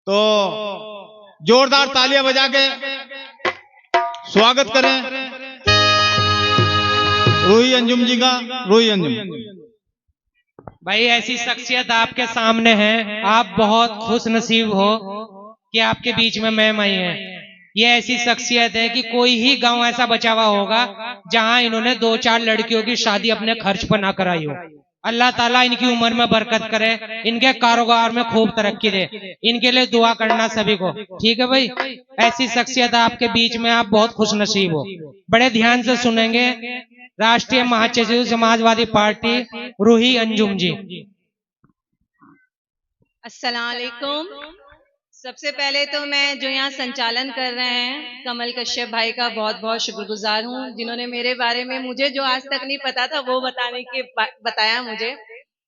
तो जोरदार तालियां बजा के स्वागत करें रूही अंजुम जी का। रूही अंजुम भाई, ऐसी शख्सियत आपके सामने है, आप बहुत खुश नसीब हो कि आपके बीच में मैम आई है। ये ऐसी शख्सियत है कि कोई ही गांव ऐसा बचा हुआ होगा जहां इन्होंने 2-4 लड़कियों की शादी अपने खर्च पर ना कराई हो। अल्लाह ताला इनकी उम्र में बरकत करे, इनके कारोबार में खूब तरक्की दे। इनके लिए दुआ करना सभी को, ठीक है भाई। ऐसी शख्सियत आपके बीच में, आप बहुत खुश नसीब हो। बड़े ध्यान से सुनेंगे। राष्ट्रीय महासचिव समाजवादी पार्टी रूही अंजुम जी। अस्सलाम वालेकुम। सबसे पहले तो मैं जो यहाँ संचालन कर रहे हैं कमल कश्यप भाई का बहुत बहुत शुक्रगुजार हूँ, जिन्होंने मेरे बारे में मुझे जो आज तक नहीं पता था वो बताया मुझे।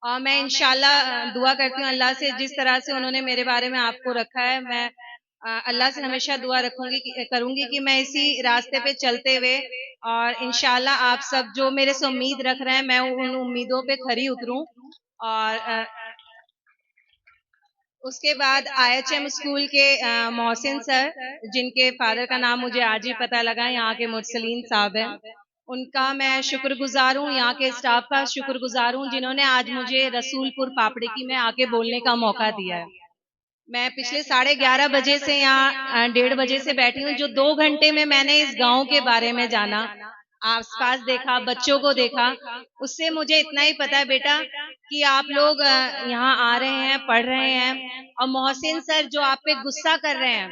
और मैं इंशाल्लाह दुआ करती हूँ अल्लाह से, जिस तरह से उन्होंने मेरे बारे में आपको रखा है, मैं अल्लाह से हमेशा दुआ करूंगी कि मैं इसी रास्ते पे चलते हुए और इंशाल्लाह आप सब जो मेरे से उम्मीद रख रहे हैं मैं उन उम्मीदों पे खरी उतरूं। और उसके बाद IHM स्कूल के मोहसिन सर, जिनके फादर का नाम मुझे आज ही पता लगा, यहाँ के मुरसलीन साहब हैं, उनका मैं शुक्रगुजार हूँ। यहाँ के स्टाफ का शुक्रगुजार हूँ जिन्होंने आज मुझे रसूलपुर पापड़ी में आके बोलने का मौका दिया है। मैं पिछले 11:30 बजे से यहाँ 1:30 बजे से बैठी हूँ। जो 2 घंटे में मैंने इस गांव के बारे में जाना, आसपास देखा, बच्चों को देखा, उससे मुझे इतना ही पता है बेटा कि आप लोग यहाँ आ रहे हैं, पढ़ रहे हैं। और मोहसिन सर जो आप पे गुस्सा कर रहे हैं,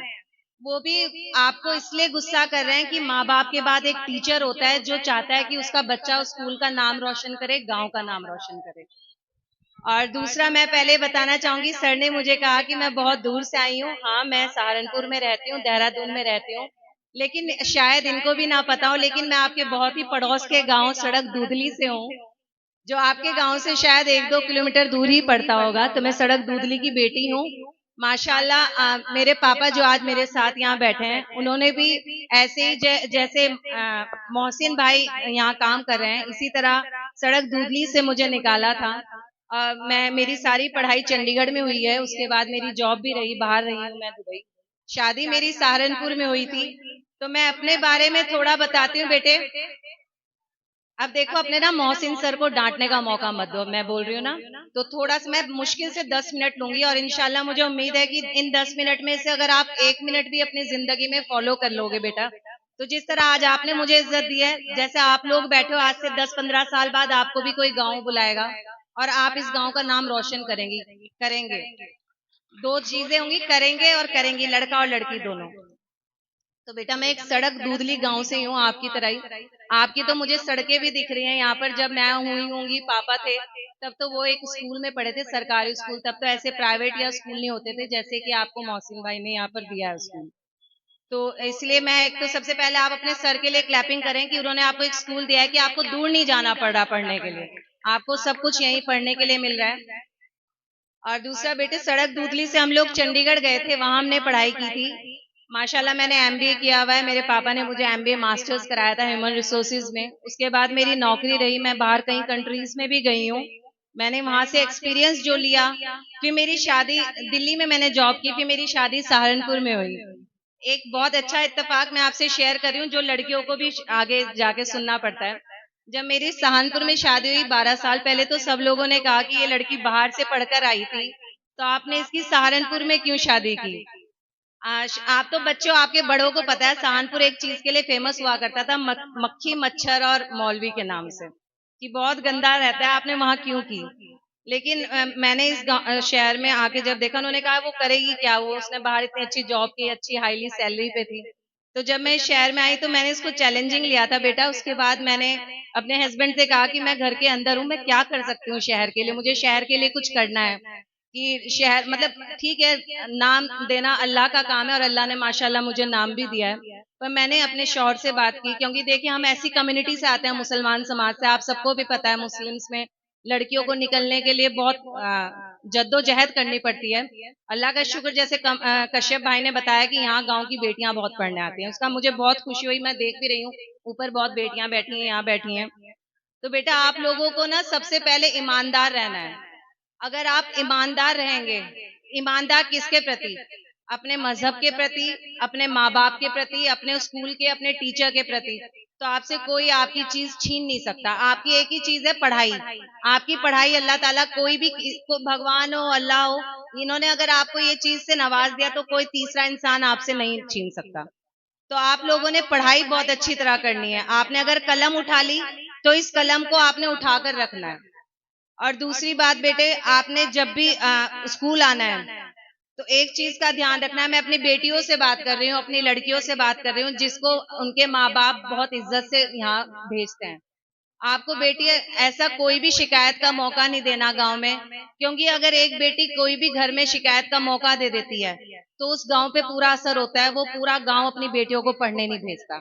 वो भी आपको इसलिए गुस्सा कर रहे हैं कि माँ बाप के बाद एक टीचर होता है जो चाहता है कि उसका बच्चा उस स्कूल का नाम रोशन करे, गांव का नाम रोशन करे। और दूसरा मैं पहले बताना चाहूंगी, सर ने मुझे कहा कि मैं बहुत दूर से आई हूँ। हाँ, मैं सहारनपुर में रहती हूँ, देहरादून में रहती हूँ, लेकिन शायद इनको भी ना पता हो, लेकिन मैं आपके बहुत ही पड़ोस के गांव सड़क दूधली से हूँ, जो आपके गांव से शायद 1-2 किलोमीटर दूर ही पड़ता होगा। तो मैं सड़क दूधली की बेटी हूँ। माशाल्लाह मेरे पापा जो आज मेरे साथ यहाँ बैठे हैं, उन्होंने भी ऐसे ही जैसे मोहसिन भाई यहाँ काम कर रहे हैं, इसी तरह सड़क दूधली से मुझे निकाला था। मेरी सारी पढ़ाई चंडीगढ़ में हुई है, उसके बाद मेरी जॉब भी रही, बाहर रही हूँ मैं दुबई। शादी मेरी सहारनपुर में हुई थी। तो मैं अपने बारे में थोड़ा बताती हूँ बेटे। अब देखो, अपने ना मोहसिन सर को डांटने का मौका मत दो, मैं बोल रही हूँ ना, तो थोड़ा सा मैं मुश्किल से 10 मिनट लूंगी और इंशाल्लाह मुझे उम्मीद है कि इन 10 मिनट में से अगर आप 1 मिनट भी अपनी जिंदगी में फॉलो कर लोगे बेटा, तो जिस तरह आज आपने मुझे इज्जत दी है, जैसे आप लोग बैठे हो, आज से 10-15 साल बाद आपको भी कोई गाँव बुलाएगा और आप इस गाँव का नाम रोशन करेंगे। 2 चीजें होंगी, करेंगे और करेंगी, लड़का और लड़की दोनों। तो बेटा मैं एक सड़क दूधली गांव से हूँ, आपकी तरह ही। आपकी तो मुझे सड़कें भी दिख रही हैं यहाँ पर। जब मैं हुई होंगी, पापा थे तब तो वो एक स्कूल में पढ़े थे, सरकारी स्कूल। तब तो ऐसे प्राइवेट या स्कूल नहीं होते थे जैसे कि आपको मोहसिन भाई ने यहाँ पर दिया है स्कूल। तो इसलिए मैं एक तो सबसे पहले आप अपने सर के लिए क्लैपिंग करें कि उन्होंने आपको एक स्कूल दिया है कि आपको दूर नहीं जाना पड़ रहा पढ़ने के लिए, आपको सब कुछ यहीं पढ़ने के लिए मिल रहा है। और दूसरा बेटे, सड़क दूधली से हम लोग चंडीगढ़ गए थे, वहां हमने पढ़ाई की थी। माशाल्लाह मैंने MBA किया हुआ है, मेरे पापा ने मुझे MBA मास्टर्स कराया था ह्यूमन रिसोर्सेज में। उसके बाद मेरी नौकरी रही, मैं बाहर कई कंट्रीज में भी गई हूँ, मैंने वहां से एक्सपीरियंस जो लिया। फिर मेरी शादी दिल्ली में मैंने जॉब की, फिर मेरी शादी सहारनपुर में हुई। एक बहुत अच्छा इत्तेफाक मैं आपसे शेयर कर रही हूँ, जो लड़कियों को भी आगे जाके सुनना पड़ता है। जब मेरी सहारनपुर में शादी हुई 12 साल पहले, तो सब लोगों ने कहा कि ये लड़की बाहर से पढ़कर आई थी, तो आपने इसकी सहारनपुर में क्यों शादी की। आप तो बच्चों, आपके बड़ों को पता है सहारनपुर एक चीज के लिए फेमस हुआ करता था, मक्खी, मच्छर और मौलवी के नाम से, कि बहुत गंदा रहता है, आपने वहां क्यों की। लेकिन मैंने इस शहर में आके जब देखा, उन्होंने कहा वो करेगी क्या, वो उसने बाहर इतनी अच्छी जॉब की, अच्छी हाईली सैलरी पे थी। तो जब मैं इस शहर में आई तो मैंने इसको चैलेंजिंग लिया था बेटा। उसके बाद मैंने अपने हस्बैंड से कहा कि मैं घर के अंदर हूँ, मैं क्या कर सकती हूँ शहर के लिए, मुझे शहर के लिए कुछ करना है। कि शहर मतलब ठीक है, नाम देना अल्लाह का काम है और अल्लाह ने माशाल्लाह मुझे नाम भी दिया है। पर मैंने अपने शौहर से बात की, क्योंकि देखिए हम ऐसी कम्युनिटी से आते हैं, मुसलमान समाज से, आप सबको भी पता है मुस्लिम्स में लड़कियों को निकलने के लिए बहुत जद्दोजहद करनी पड़ती है। अल्लाह का शुक्र, जैसे कश्यप भाई ने बताया कि यहाँ गांव की बेटियां बहुत पढ़ने आती हैं, उसका मुझे बहुत खुशी हुई। मैं देख भी रही हूँ ऊपर बहुत बेटियां बैठी हैं, यहाँ बैठी हैं। तो बेटा आप लोगों को ना सबसे पहले ईमानदार रहना है। अगर आप ईमानदार रहेंगे, ईमानदार किसके प्रति, अपने मजहब के प्रति, अपने माँ बाप के प्रति, अपने स्कूल के, अपने टीचर के प्रति, तो आपसे कोई आपकी चीज छीन नहीं सकता। आपकी एक ही चीज है, पढ़ाई। आपकी पढ़ाई अल्लाह ताला, कोई भी भगवान हो, अल्लाह हो, इन्होंने अगर आपको ये चीज से नवाज दिया तो कोई तीसरा इंसान आपसे नहीं छीन सकता। तो आप लोगों ने पढ़ाई बहुत अच्छी तरह करनी है। आपने अगर कलम उठा ली तो इस कलम को आपने उठाकर रखना है। और दूसरी बात बेटे, आपने जब भी स्कूल आना है तो एक चीज का ध्यान रखना है। मैं अपनी बेटियों से बात कर रही हूँ, अपनी लड़कियों से बात कर रही हूँ, जिसको उनके माँ बाप बहुत इज्जत से यहाँ भेजते हैं। आपको बेटी ऐसा कोई भी शिकायत का मौका नहीं देना गांव में, क्योंकि अगर एक बेटी कोई भी घर में शिकायत का मौका दे देती है तो उस गांव पे पूरा असर होता है। वो पूरा गांव अपनी बेटियों को पढ़ने नहीं भेजता।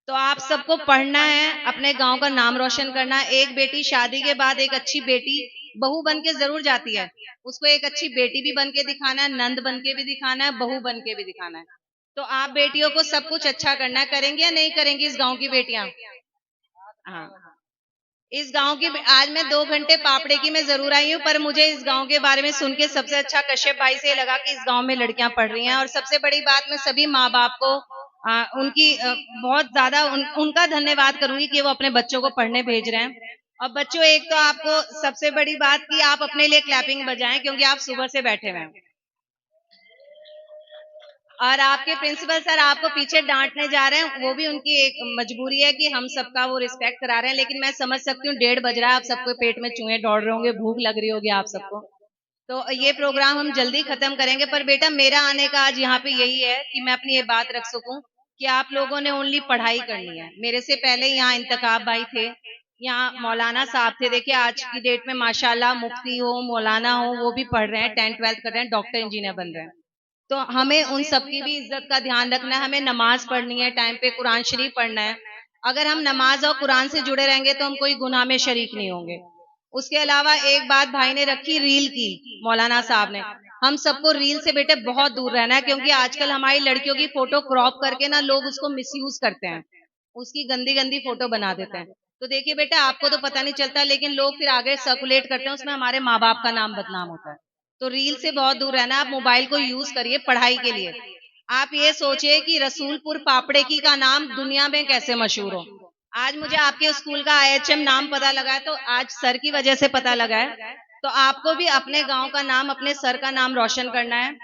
तो आप सबको पढ़ना है, अपने गांव का नाम रोशन करना है। एक बेटी शादी के बाद एक अच्छी बेटी बहू बन के जरूर जाती है, उसको एक अच्छी बेटी भी बन के दिखाना है, नंद बन के भी दिखाना है, बहू बन के भी दिखाना है। तो आप बेटियों को सब कुछ अच्छा करना है। करेंगे या नहीं करेंगी इस गांव की बेटियां? हाँ, इस गांव की आज मैं 2 घंटे पापड़े की मैं जरूर आई हूँ, पर मुझे इस गांव के बारे में सुन के सबसे अच्छा कश्यप भाई से लगा कि इस गांव में लड़कियां पढ़ रही हैं। और सबसे बड़ी बात, मैं सभी माँ बाप को उनकी बहुत ज्यादा उनका धन्यवाद करूंगी कि वो अपने बच्चों को पढ़ने भेज रहे हैं। और बच्चों, एक तो आपको सबसे बड़ी बात कि आप अपने लिए क्लैपिंग बजाएं, क्योंकि आप सुबह से बैठे हुए हैं। और आपके प्रिंसिपल सर आपको पीछे डांटने जा रहे हैं, वो भी उनकी एक मजबूरी है कि हम सबका वो रिस्पेक्ट करा रहे हैं। लेकिन मैं समझ सकती हूँ 1:30 बज रहा है, आप सबके पेट में चूहे दौड़ रहे होंगे, भूख लग रही होगी आप सबको। तो ये प्रोग्राम हम जल्दी खत्म करेंगे। पर बेटा, मेरा आने का आज यहाँ पे यही है कि मैं अपनी ये बात रख सकूं कि आप लोगों ने ओनली पढ़ाई करनी है। मेरे से पहले यहाँ इंतखाब भाई थे, यहाँ मौलाना साहब थे। देखिए आज की डेट में माशाल्लाह मुफ्ती हो, मौलाना हो, वो भी पढ़ रहे हैं, 10th 12th कर रहे हैं, डॉक्टर इंजीनियर बन रहे हैं। तो हमें उन सबकी भी इज्जत का ध्यान रखना है। हमें नमाज पढ़नी है, टाइम पे कुरान शरीफ पढ़ना है। अगर हम नमाज और कुरान से जुड़े रहेंगे तो हम कोई गुनाह में शरीक नहीं होंगे। उसके अलावा एक बात भाई ने रखी रील की, मौलाना साहब ने, हम सबको रील से बेटे बहुत दूर रहना है, क्योंकि आजकल हमारी लड़कियों की फोटो क्रॉप करके ना लोग उसको मिसयूज करते हैं, उसकी गंदी गंदी फोटो बना देते हैं। तो देखिए बेटा, आपको तो पता नहीं चलता, लेकिन लोग फिर आगे सर्कुलेट करते हैं, उसमें हमारे माँ बाप का नाम बदनाम होता है। तो रील से बहुत दूर रहना। आप मोबाइल को यूज करिए पढ़ाई के लिए। आप ये सोचिए कि रसूलपुर पापड़े की का नाम दुनिया में कैसे मशहूर हो। आज मुझे आपके स्कूल का IHM नाम पता लगा है, तो आज सर की वजह से पता लगा है। तो आपको भी अपने गांव का नाम, अपने सर का नाम रोशन करना है।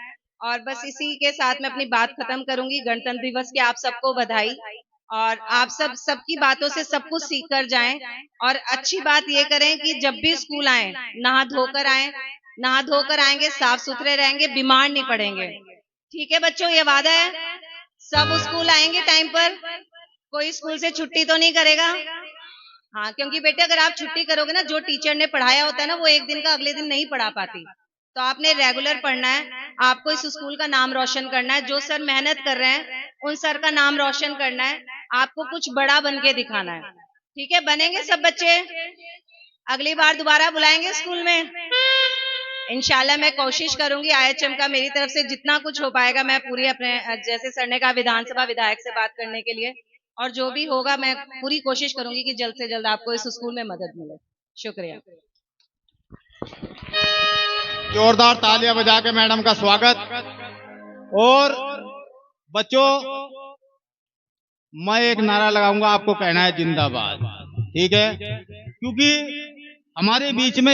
और बस इसी के साथ मैं अपनी बात खत्म करूंगी। गणतंत्र दिवस की आप सबको बधाई। और आप सबकी बातों से सब कुछ सीख कर जाएं। और अच्छी बात ये करें कि जब भी स्कूल आए नहा धोकर आए, नहा धोकर आएंगे, साफ सुथरे रहेंगे, बीमार नहीं पड़ेंगे। ठीक है बच्चों, ये वादा है। सब स्कूल आएंगे टाइम पर, कोई स्कूल से छुट्टी तो नहीं करेगा। हाँ, क्योंकि बेटे अगर आप छुट्टी करोगे ना, जो टीचर ने पढ़ाया होता है ना, वो एक दिन का अगले दिन नहीं पढ़ा पाती। तो आपने रेगुलर पढ़ना है। आपको इस स्कूल का नाम रोशन करना है। जो सर मेहनत कर रहे हैं उन सर का नाम रोशन करना है। आपको कुछ बड़ा बन के दिखाना है। ठीक है, बनेंगे सब बच्चे? अगली बार दोबारा बुलाएंगे स्कूल में इंशाल्लाह। मैं कोशिश करूंगी IHM का मेरी तरफ से जितना कुछ हो पाएगा, मैं पूरी अपने, जैसे सर ने कहा, विधानसभा विधायक से बात करने के लिए, और जो भी होगा मैं पूरी कोशिश करूंगी कि जल्द से जल्द आपको इस स्कूल में मदद मिले। शुक्रिया। जोरदार तालियां बजा के मैडम का स्वागत। और बच्चों, मैं एक नारा लगाऊंगा, आपको कहना है जिंदाबाद। ठीक है, क्योंकि हमारे बीच में